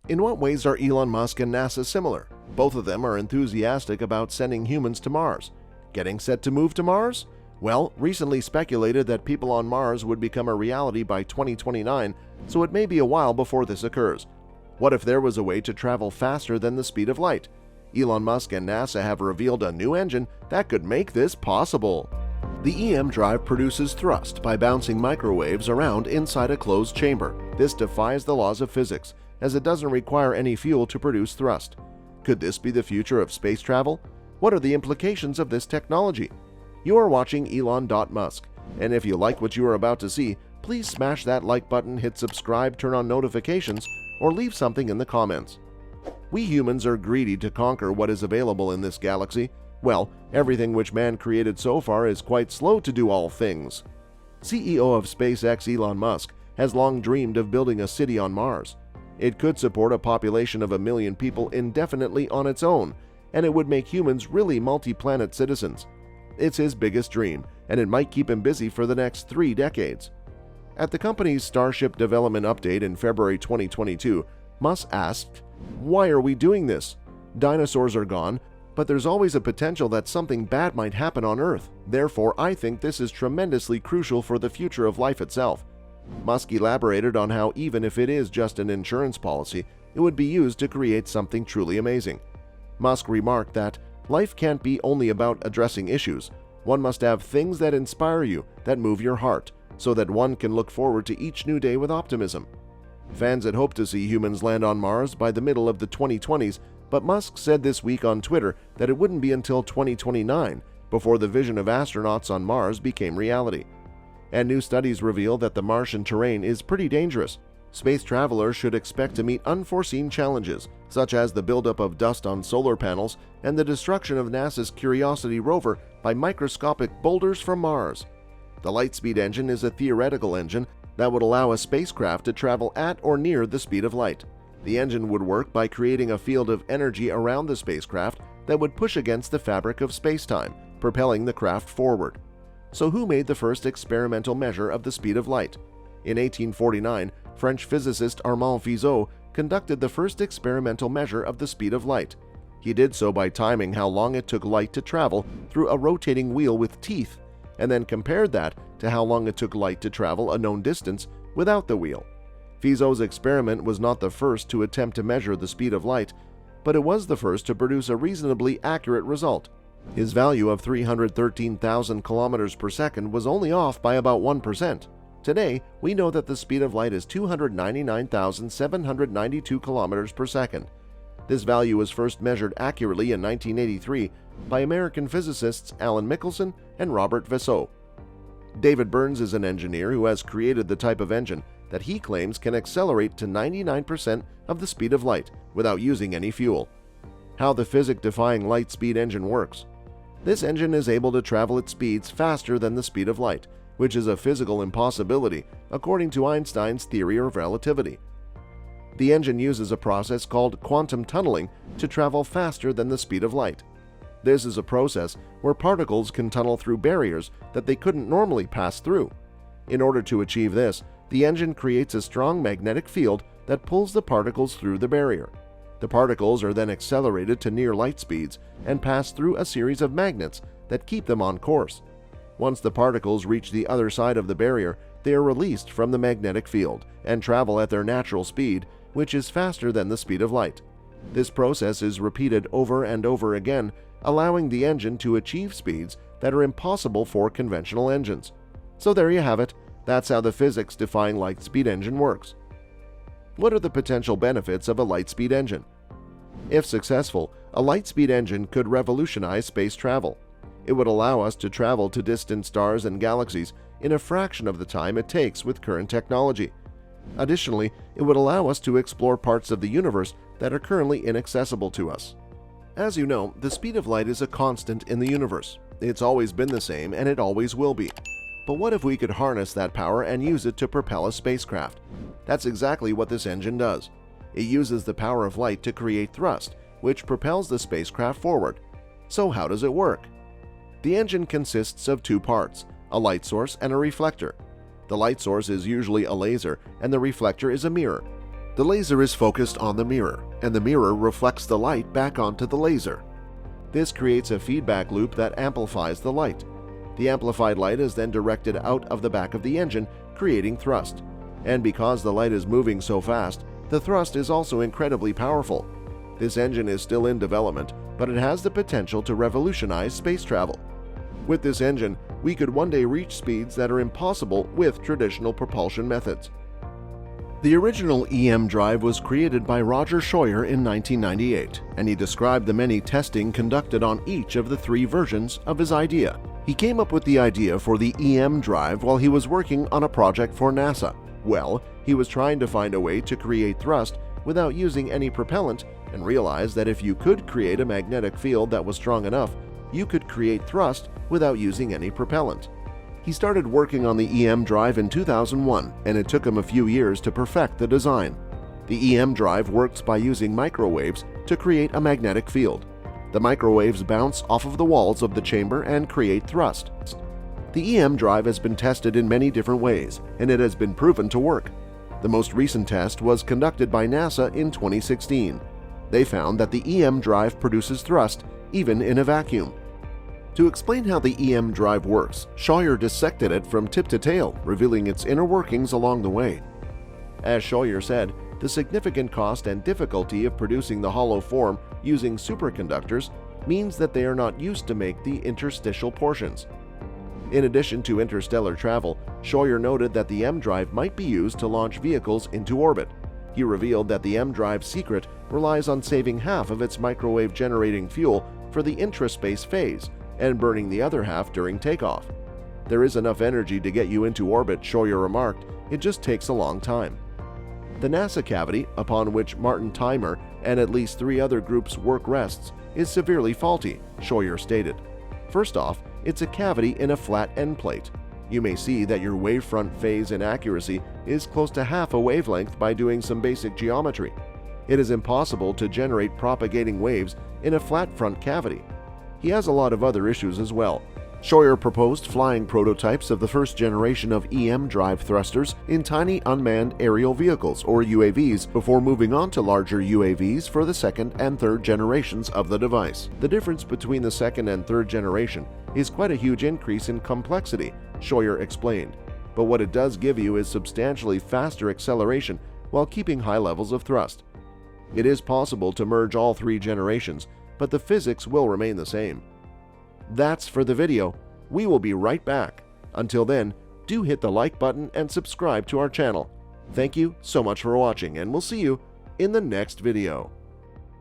In what ways are Elon Musk and NASA similar? Both of them are enthusiastic about sending humans to Mars. Getting set to move to Mars? Well, recently speculated that people on Mars would become a reality by 2029, so it may be a while before this occurs. What if there was a way to travel faster than the speed of light? Elon Musk and NASA have revealed a new engine that could make this possible. The EM drive produces thrust by bouncing microwaves around inside a closed chamber. This defies the laws of physics, as it doesn't require any fuel to produce thrust. Could this be the future of space travel? What are the implications of this technology? You are watching Elon.Musk, and if you like what you are about to see, please smash that like button, hit subscribe, turn on notifications, or leave something in the comments. We humans are greedy to conquer what is available in this galaxy. Well, everything which man created so far is quite slow to do all things. CEO of SpaceX Elon Musk has long dreamed of building a city on Mars. It could support a population of 1 million people indefinitely on its own, and it would make humans really multi-planet citizens. It's his biggest dream, and it might keep him busy for the next 3 decades. At the company's Starship development update in February 2022, Musk asked, "Why are we doing this? Dinosaurs are gone, but there's always a potential that something bad might happen on Earth. Therefore, I think this is tremendously crucial for the future of life itself." Musk elaborated on how even if it is just an insurance policy, it would be used to create something truly amazing. Musk remarked that life can't be only about addressing issues. One must have things that inspire you, that move your heart, so that one can look forward to each new day with optimism. Fans had hoped to see humans land on Mars by the middle of the 2020s, but Musk said this week on Twitter that it wouldn't be until 2029 before the vision of astronauts on Mars became reality. And new studies reveal that the Martian terrain is pretty dangerous. Space travelers should expect to meet unforeseen challenges, such as the buildup of dust on solar panels and the destruction of NASA's Curiosity rover by microscopic boulders from Mars. The Lightspeed engine is a theoretical engine that would allow a spacecraft to travel at or near the speed of light. The engine would work by creating a field of energy around the spacecraft that would push against the fabric of space-time, propelling the craft forward. So who made the first experimental measure of the speed of light? In 1849, French physicist Armand Fizeau conducted the first experimental measure of the speed of light. He did so by timing how long it took light to travel through a rotating wheel with teeth, and then compared that to how long it took light to travel a known distance without the wheel. Fizeau's experiment was not the first to attempt to measure the speed of light, but it was the first to produce a reasonably accurate result. His value of 313,000 kilometers per second was only off by about 1%. Today, we know that the speed of light is 299,792 kilometers per second. This value was first measured accurately in 1983 by American physicists Alan Michelson and Robert Vaisseau. David Burns is an engineer who has created the type of engine that he claims can accelerate to 99% of the speed of light without using any fuel. How the physics-defying Lightspeed engine works. This engine is able to travel at speeds faster than the speed of light, which is a physical impossibility according to Einstein's theory of relativity. The engine uses a process called quantum tunneling to travel faster than the speed of light. This is a process where particles can tunnel through barriers that they couldn't normally pass through. In order to achieve this, the engine creates a strong magnetic field that pulls the particles through the barrier. The particles are then accelerated to near light speeds and pass through a series of magnets that keep them on course. Once the particles reach the other side of the barrier, they are released from the magnetic field and travel at their natural speed, which is faster than the speed of light. This process is repeated over and over again, allowing the engine to achieve speeds that are impossible for conventional engines. So there you have it. That's how the physics-defying Lightspeed engine works. What are the potential benefits of a Lightspeed engine? If successful, a Lightspeed engine could revolutionize space travel. It would allow us to travel to distant stars and galaxies in a fraction of the time it takes with current technology. Additionally, it would allow us to explore parts of the universe that are currently inaccessible to us. As you know, the speed of light is a constant in the universe. It's always been the same, and it always will be. But what if we could harness that power and use it to propel a spacecraft? That's exactly what this engine does. It uses the power of light to create thrust, which propels the spacecraft forward. So how does it work? The engine consists of 2 parts, a light source and a reflector. The light source is usually a laser, and the reflector is a mirror. The laser is focused on the mirror, and the mirror reflects the light back onto the laser. This creates a feedback loop that amplifies the light. The amplified light is then directed out of the back of the engine, creating thrust. And because the light is moving so fast, the thrust is also incredibly powerful. This engine is still in development, but it has the potential to revolutionize space travel. With this engine, we could one day reach speeds that are impossible with traditional propulsion methods. The original EM drive was created by Roger Scheuer in 1998, and he described the many testing conducted on each of the 3 versions of his idea. He came up with the idea for the EM drive while he was working on a project for NASA. Well, he was trying to find a way to create thrust without using any propellant, and realized that if you could create a magnetic field that was strong enough, you could create thrust without using any propellant. He started working on the EM drive in 2001, and it took him a few years to perfect the design. The EM drive works by using microwaves to create a magnetic field. The microwaves bounce off of the walls of the chamber and create thrust. The EM drive has been tested in many different ways, and it has been proven to work. The most recent test was conducted by NASA in 2016. They found that the EM drive produces thrust even in a vacuum. To explain how the EM drive works, Scheuer dissected it from tip to tail, revealing its inner workings along the way. As Scheuer said, the significant cost and difficulty of producing the hollow form using superconductors means that they are not used to make the interstitial portions. In addition to interstellar travel, Scheuer noted that the M drive might be used to launch vehicles into orbit. He revealed that the M drive's secret relies on saving half of its microwave-generating fuel for the intraspace phase and burning the other half during takeoff. There is enough energy to get you into orbit, Scheuer remarked, it just takes a long time. The NASA cavity, upon which Martin Timer and at least 3 other groups' work rests, is severely faulty, Scheuer stated. First off, it's a cavity in a flat end plate. You may see that your wavefront phase inaccuracy is close to half a wavelength by doing some basic geometry. It is impossible to generate propagating waves in a flat front cavity. He has a lot of other issues as well. Scheuer proposed flying prototypes of the first generation of EM drive thrusters in tiny unmanned aerial vehicles, or UAVs, before moving on to larger UAVs for the second and third generations of the device. The difference between the second and third generation is quite a huge increase in complexity, Scheuer explained, but what it does give you is substantially faster acceleration while keeping high levels of thrust. It is possible to merge all 3 generations, but the physics will remain the same. That's for the video. We will be right back. Until then, do hit the like button and subscribe to our channel. Thank you so much for watching, and we'll see you in the next video.